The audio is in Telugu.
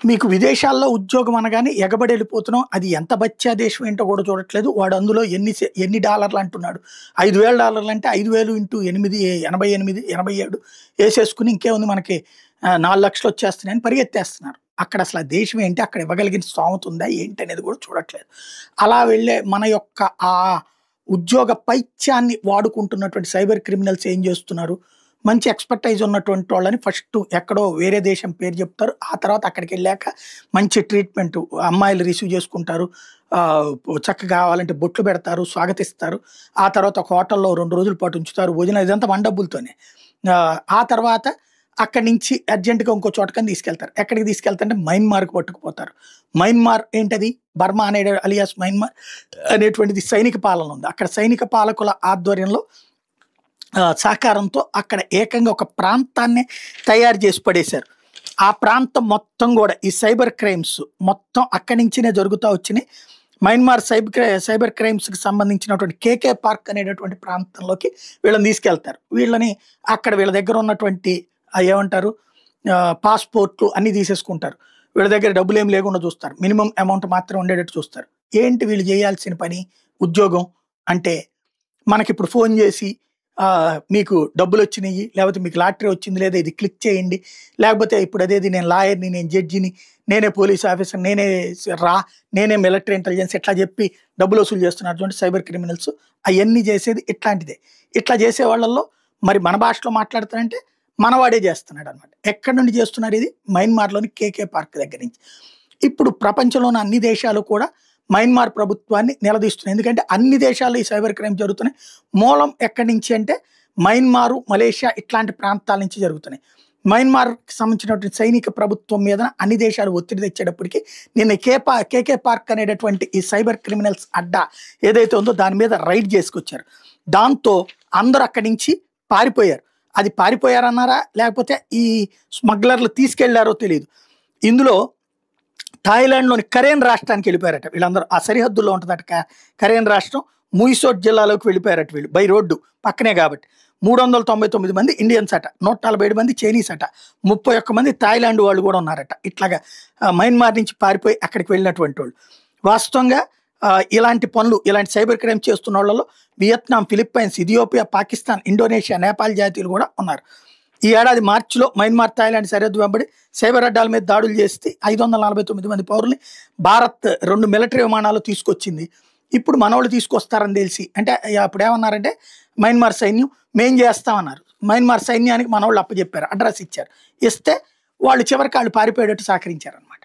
మీకు విదేశాల్లో ఉద్యోగం అనగానే ఎగబడి వెళ్ళిపోతున్నాం. అది ఎంత బచ్చా దేశం ఏంటో కూడా చూడట్లేదు. వాడు అందులో ఎన్ని డాలర్లు అంటున్నాడు. $5,000 అంటే 5,000 ఇంటూ 8 88 87 వేసేసుకుని ఇంకేముంది మనకి 4,00,000 వచ్చేస్తున్నాయని పరిగెత్తేస్తున్నారు. అక్కడ అసలు ఆ దేశం ఏంటి, అక్కడ ఇవ్వగలిగిన స్తోమత ఉందా ఏంటి అనేది కూడా చూడట్లేదు. అలా వెళ్ళే మన యొక్క ఆ ఉద్యోగ పైత్యాన్ని వాడుకుంటున్నటువంటి సైబర్ క్రిమినల్స్ ఏం చేస్తున్నారు, మంచి ఎక్స్‌పర్టైజ్ ఉన్నటువంటి వాళ్ళని ఫస్ట్ ఎక్కడో వేరే దేశం పేరు చెప్తారు. ఆ తర్వాత అక్కడికెళ్ళాక మంచి ట్రీట్‌మెంటు అమ్మాయిలు రిసీవ్ చేసుకుంటారు. చక్కగా కావాలంటే బొట్లు పెడతారు, స్వాగతిస్తారు. ఆ తర్వాత ఒక హోటల్‌లో 2 రోజుల పాటు ఉంచుతారు. భోజనం ఇదంతా మన డబ్బులతోనే. ఆ తర్వాత అక్కడి నుంచి అర్జెంట్‌గా ఇంకో చోటకని తీసుకెళ్తారు. ఎక్కడికి తీసుకెళ్తారంటే మయన్మార్‌కి పట్టుకుపోతారు. మయన్మార్ ఏంటది? బర్మా అనే అలియాస్ మయన్మార్ అనేటువంటిది సైనిక పాలన ఉంది. అక్కడ సైనిక పాలకుల ఆధ్వర్యంలో సహకారంతో అక్కడ ఏకంగా ఒక ప్రాంతాన్నే తయారు చేసి పడేశారు. ఆ ప్రాంతం మొత్తం కూడా ఈ సైబర్ క్రైమ్స్ మొత్తం అక్కడి నుంచినే జరుగుతూ వచ్చినాయి. మయన్మార్ సైబర్ క్రైమ్స్కి సంబంధించినటువంటి కేకే పార్క్ అనేటటువంటి ప్రాంతంలోకి వీళ్ళని తీసుకెళ్తారు. వీళ్ళని అక్కడ వీళ్ళ దగ్గర ఉన్నటువంటి ఏమంటారు పాస్పోర్ట్లు అన్నీ తీసేసుకుంటారు. వీళ్ళ దగ్గర డబ్బులు ఏం లేకుండా చూస్తారు. మినిమం అమౌంట్ మాత్రం ఉండేటట్టు చూస్తారు. ఏంటి వీళ్ళు చేయాల్సిన పని, ఉద్యోగం అంటే మనకిప్పుడు ఫోన్ చేసి మీకు డబ్బులు వచ్చినాయి, లేకపోతే మీకు లాటరీ వచ్చింది, లేదా ఇది క్లిక్ చేయండి, లేకపోతే ఇప్పుడు అదేది నేను లాయర్ని, నేను జడ్జిని, నేనే పోలీస్ ఆఫీసర్, నేనే మిలిటరీ ఇంటెలిజెన్స్ ఇట్లా చెప్పి డబ్బులు వసూలు చేస్తున్నారు చూడండి సైబర్ క్రిమినల్స్. అవన్నీ చేసేది ఇట్లాంటిదే. ఇట్లా చేసే వాళ్ళల్లో మరి మన భాషలో మాట్లాడుతారంటే మనవాడే చేస్తున్నాడు అనమాట. ఎక్కడి నుండి చేస్తున్నారు ఇది? మయన్మార్లోని కేకే పార్క్ దగ్గర నుంచి. ఇప్పుడు ప్రపంచంలోని అన్ని దేశాలు కూడా మయన్మార్ ప్రభుత్వాన్ని నిలదీస్తున్నాయి. ఎందుకంటే అన్ని దేశాల్లో ఈ సైబర్ క్రైమ్ జరుగుతున్నాయి. మూలం ఎక్కడి నుంచి అంటే మయన్మారు, మలేషియా ఇట్లాంటి ప్రాంతాల నుంచి జరుగుతున్నాయి. మయన్మార్కి సంబంధించినటువంటి సైనిక ప్రభుత్వం మీద అన్ని దేశాలు ఒత్తిడి తెచ్చేటప్పటికి నిన్న కేకే పార్క్ అనేటటువంటి ఈ సైబర్ క్రిమినల్స్ అడ్డా ఏదైతే ఉందో దాని మీద రైడ్ చేసుకొచ్చారు. దాంతో అందరూ అక్కడి నుంచి పారిపోయారు. అది పారిపోయారన్నారా లేకపోతే ఈ స్మగ్లర్లు తీసుకెళ్లారో తెలియదు. ఇందులో థాయిలాండ్లోని కరేన్ రాష్ట్రానికి వెళ్ళిపోయారట వీళ్ళందరూ. ఆ సరిహద్దుల్లో ఉంటుందట కరేన్ రాష్ట్రం. ముయిసోట్ జిల్లాలోకి వెళ్ళిపోయారట వీళ్ళు, బై రోడ్డు పక్కనే కాబట్టి. 399 మంది ఇండియన్స్ అట, 147 మంది చైనీస్ అట, 31 మంది థాయిలాండ్ వాళ్ళు కూడా ఉన్నారట. ఇట్లాగా మయన్మార్ నుంచి పారిపోయి అక్కడికి వెళ్ళినటువంటి వాళ్ళు. వాస్తవంగా ఇలాంటి పనులు, ఇలాంటి సైబర్ క్రైమ్ చేస్తున్న వాళ్ళలో Vietnam, Philippines, Ethiopia, Pakistan, Indonesia, Nepal జాతీయులు కూడా ఉన్నారు. ఈ ఏడాది మార్చిలో మయన్మార్ థాయిలాండ్ సరిహద్దు వెంబడి సైబర్ అడ్డాల మీద దాడులు చేసి 549 మంది పౌరుల్ని భారత్ 2 మిలిటరీ విమానాలు తీసుకొచ్చింది. ఇప్పుడు మనోళ్ళు తీసుకొస్తారని తెలిసి అంటే అప్పుడు ఏమన్నారంటే మయన్మార్ సైన్యం మేం చేస్తామన్నారు. మయన్మార్ సైన్యానికి మనోళ్ళు అప్పచెప్పారు, అడ్రస్ ఇచ్చారు. ఇస్తే వాళ్ళు చివరికి వాళ్ళు పారిపోయేటట్టు సహకరించారనమాట.